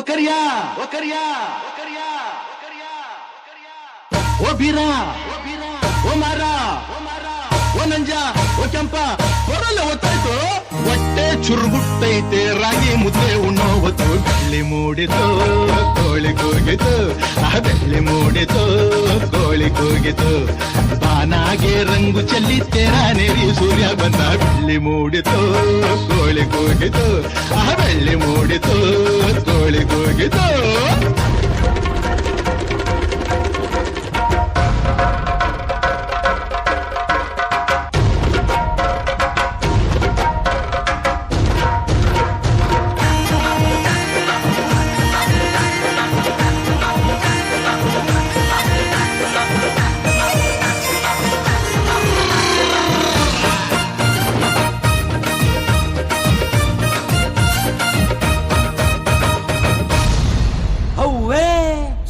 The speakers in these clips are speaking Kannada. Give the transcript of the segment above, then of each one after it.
ಒಕರಿಯಾ ಓ ಬೀರ ಓ ಮಾರ ಓ ನಂಜ ಓ ಕೆಂಪ ಹೊರಲ್ಲ ಒತ್ತಾಯ್ತು ಹೊಟ್ಟೆ ಚುರುಗುಟ್ಟೈತೆ ರಾಗಿ ಮುದ್ದೆ ಉಣ್ಣೋ ಹೊತ್ತು ಬೆಳ್ಳಿ ಮೂಡಿತು ಕೋಳಿ ಕೂಗಿತು ಬೆಳ್ಳಿ ಮೂಡಿತು ಕೋಳಿ ಕೂಗಿತು ಬಾನಾಗೆ ರಂಗು ಚೆಲ್ಲಿ ತೆರಾನೇರಿ ಸೂರ್ಯ ಬಂದ ಬೆಳ್ಳಿ ಮೂಡಿತು ಕೋಳಿ ಕೂಗಿತು ಬೆಳ್ಳಿ ಮೂಡಿತು ಕೋಳಿ ಕೂಗಿತು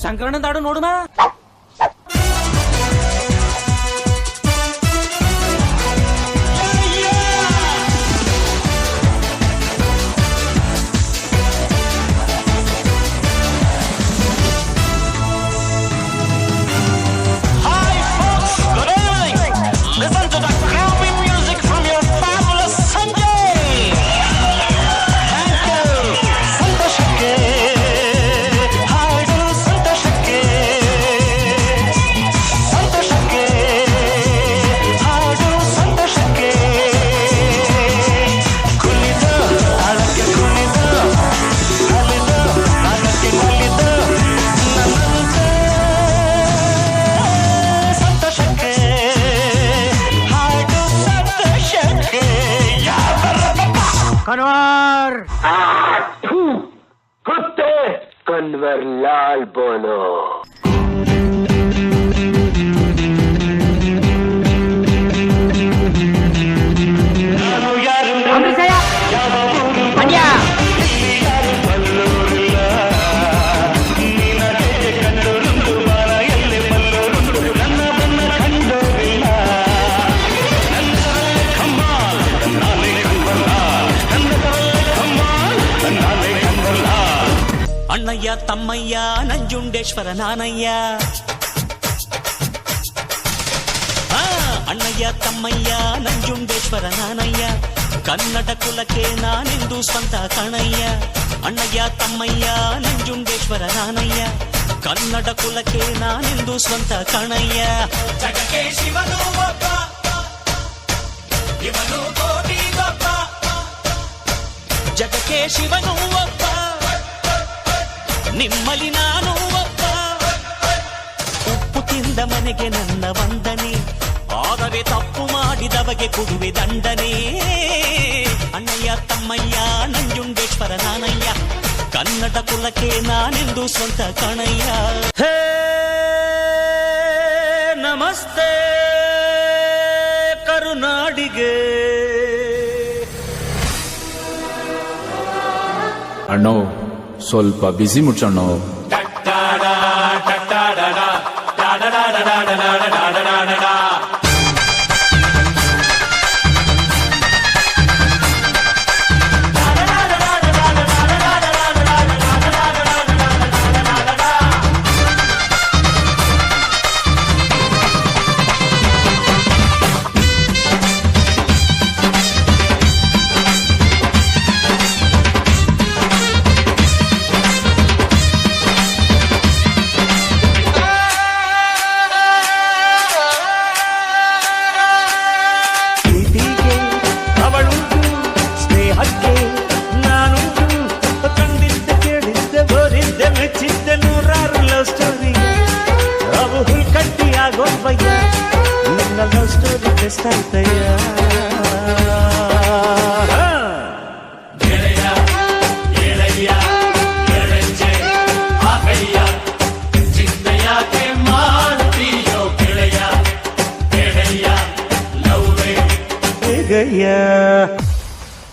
ಸಂಕರಣ ದಾಡು ನೋಡುನಾ कन्वर कुत्ते कन्वर लाल बोलो ಅಣ್ಣಯ್ಯ ತಮ್ಮಯ್ಯ ನಂಜುಂಡೇಶ್ವರ ನಾನಯ್ಯ ಅಣ್ಣಯ್ಯ ತಮ್ಮಯ್ಯ ನಂಜುಂಡೇಶ್ವರ ನಾನಯ್ಯ ಕನ್ನಡ ಕುಲಕ್ಕೆ ನಾನೆಂದು ಸ್ವಂತ ಕಣಯ್ಯ ಅಣ್ಣಯ್ಯ ತಮ್ಮಯ್ಯ ನಂಜುಂಡೇಶ್ವರ ನಾನಯ್ಯ ಕನ್ನಡ ಕುಲಕ್ಕೆ ನಾನೆಂದು ಸ್ವಂತ ಕಣಯ್ಯ ಜಗಕ್ಕೆ ಶಿವನು ಒಬ್ಬ ಇವನು ಕೋಟಿ ಒಬ್ಬ ಜಗಕ್ಕೆ ಶಿವನು ಒಬ್ಬ ನಿಮ್ಮಲ್ಲಿ ನಾನು ಒಬ್ಬ ಉಪ್ಪು ತಿಂದ ಮನೆಗೆ ನನ್ನ ವಂದನೆ ಆದರೆ ತಪ್ಪು ಮಾಡಿದವಗೆ ಕೊಡುವೆ ದಂಡನೆ ಅಣ್ಣಯ್ಯ ತಮ್ಮಯ್ಯ ನಂಜುಂಡೇಶ್ವರ ನಾನಯ್ಯ ಕನ್ನಡ ಕುಲಕ್ಕೆ ನಾನೆಂದು ಸ್ವಂತ ಕಣಯ್ಯ ಹೇ ನಮಸ್ತೆ ಕರುನಾಡಿಗೆ ಅಣ್ಣೋ ಸ್ವಲ್ಪ ಬಿಸಿ ಮುಚ್ಚಣ್ಣ गया